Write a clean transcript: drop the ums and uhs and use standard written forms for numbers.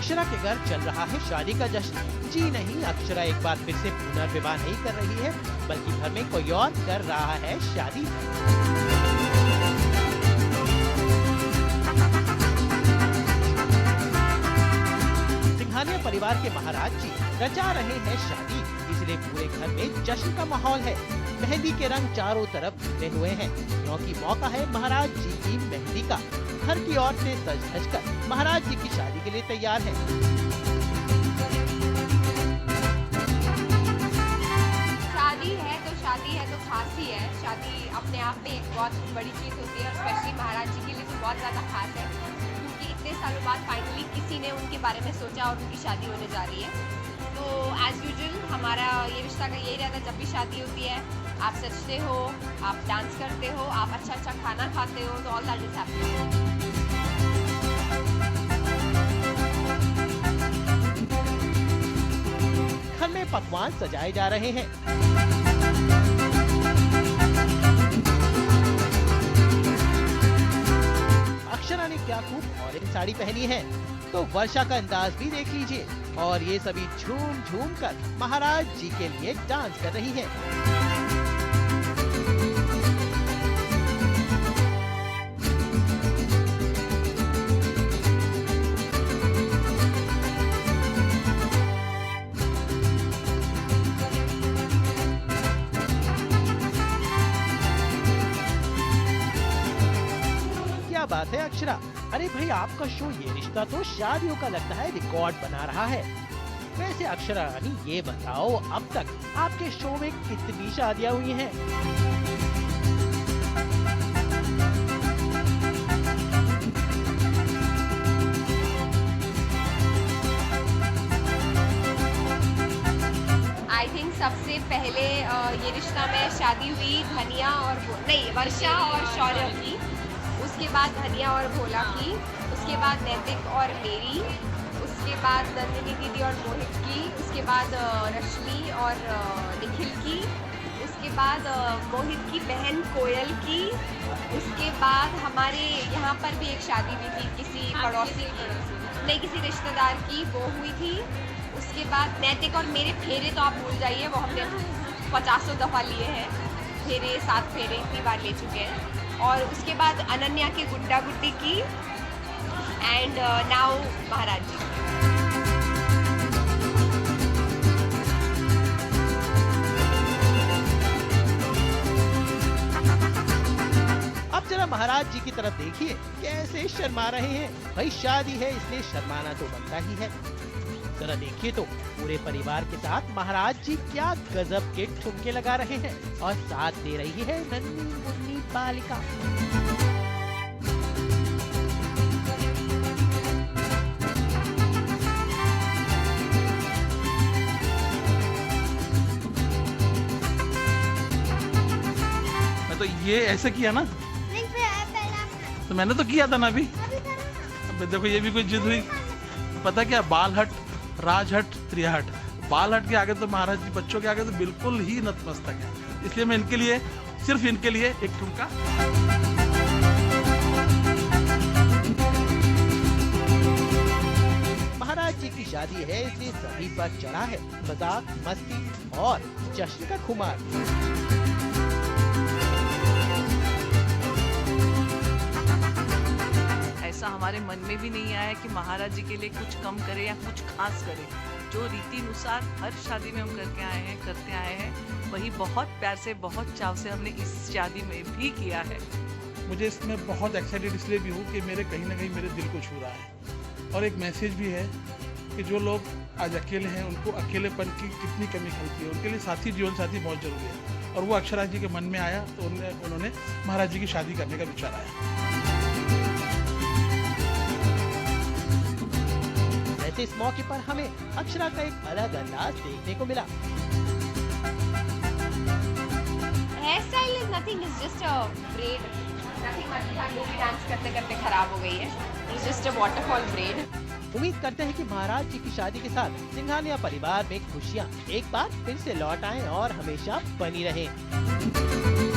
अक्षरा के घर चल रहा है शादी का जश्न। जी नहीं, अक्षरा एक बार फिर से पुनर्विवाह नहीं कर रही है, बल्कि घर में कोई और कर रहा है शादी। सिंघानिया परिवार के महाराज जी रचा रहे हैं शादी, इसलिए पूरे घर में जश्न का माहौल है। मेहंदी के रंग चारों तरफ खिले हुए हैं, क्योंकि मौका है महाराज जी की मेहंदी का। घर की औरतें सज धज कर महाराज जी की शादी के लिए तैयार हैं। शादी है तो खास ही है। शादी अपने आप में एक बहुत बड़ी चीज़ होती है, और स्पेशली महाराज जी के लिए तो बहुत ज़्यादा खास है, क्योंकि इतने सालों बाद फाइनली किसी ने उनके बारे में सोचा और उनकी शादी होने जा रही है। तो एज़ यूजुअल हमारा ये रिश्ता का यही रहता है, जब भी शादी होती है आप सजते हो, आप डांस करते हो, आप अच्छा अच्छा खाना खाते हो, तो ऑल दैट इज हैपनिंग। घर में पकवान सजाए जा रहे हैं। अक्षरा ने क्या खूब ऑरेंज साड़ी पहनी है, तो वर्षा का अंदाज भी देख लीजिए। और ये सभी झूम झूम कर महाराज जी के लिए डांस कर रही है। क्या बात है अक्षरा, अरे भाई आपका शो ये रिश्ता तो शादियों का लगता है रिकॉर्ड बना रहा है। वैसे अक्षरा रानी ये बताओ, अब तक आपके शो में कितनी शादियां हुई हैं? आई थिंक सबसे पहले ये रिश्ता में शादी हुई वर्षा और शौर्य की, उसके बाद धनिया और भोला की, उसके बाद नैतिक और मेरी, उसके बाद नंदिनी दीदी और मोहित की, उसके बाद रश्मि और निखिल की, उसके बाद मोहित की बहन कोयल की, उसके बाद हमारे यहाँ पर भी एक शादी हुई थी किसी पड़ोसी नहीं किसी रिश्तेदार की, वो हुई थी। उसके बाद नैतिक और मेरे फेरे तो आप भूल जाइए, वो हमने 50 दफ़ा लिए हैं फेरे, 7 फेरे इतनी बार ले चुके हैं। और उसके बाद अनन्या के गुड्डा गुड्डी की, एंड नाउ महाराज जी। अब जरा महाराज जी की तरफ देखिए, कैसे शर्मा रहे हैं। भाई शादी है इसलिए शर्माना तो बनता ही है। जरा देखिए तो पूरे परिवार के साथ महाराज जी क्या गजब के ठुमके लगा रहे हैं, और साथ दे रही है नन्ही मुन्नी बालिका। मैं तो ये ऐसे किया ना, तो मैंने तो किया था ना अभी। अब देखो ये भी कोई जिद हुई, पता क्या, बाल हट राजहट त्रिहट। बाल हट के आगे तो महाराज जी, बच्चों के आगे तो बिल्कुल ही नतमस्तक है, इसलिए मैं इनके लिए, सिर्फ इनके लिए एक ठुमका। महाराज जी की शादी है इसलिए सभी पर चढ़ा है मजाक, मस्ती और जश्न का खुमार। ऐसा हमारे मन में भी नहीं आया कि महाराज जी के लिए कुछ कम करे या कुछ खास करे। जो रीति अनुसार हर शादी में हम करते आए हैं, वही बहुत प्यार से, बहुत चाव से हमने इस शादी में भी किया है। मुझे इसमें बहुत एक्साइटेड इसलिए भी हूँ कि मेरे कहीं ना कहीं मेरे दिल को छू रहा है, और एक मैसेज भी है कि जो लोग आज अकेले हैं उनको अकेलेपन की कितनी कमी खलती है, उनके लिए साथी, जीवन साथी बहुत जरूरी है। और वो अक्षरा जी के मन में आया तो उन्होंने महाराज जी की शादी करने का विचार आया। वैसे इस मौके पर हमें अक्षरा का एक अलग अंदाज देखने को मिला। Hairstyle is nothing, is just a braid, nothing much. Dance करते करते खराब हो गई है, is just a waterfall braid. उम्मीद करते हैं कि महाराज जी की शादी के साथ सिंघानिया परिवार में खुशियाँ एक बार फिर से लौट आएं और हमेशा बनी रहें।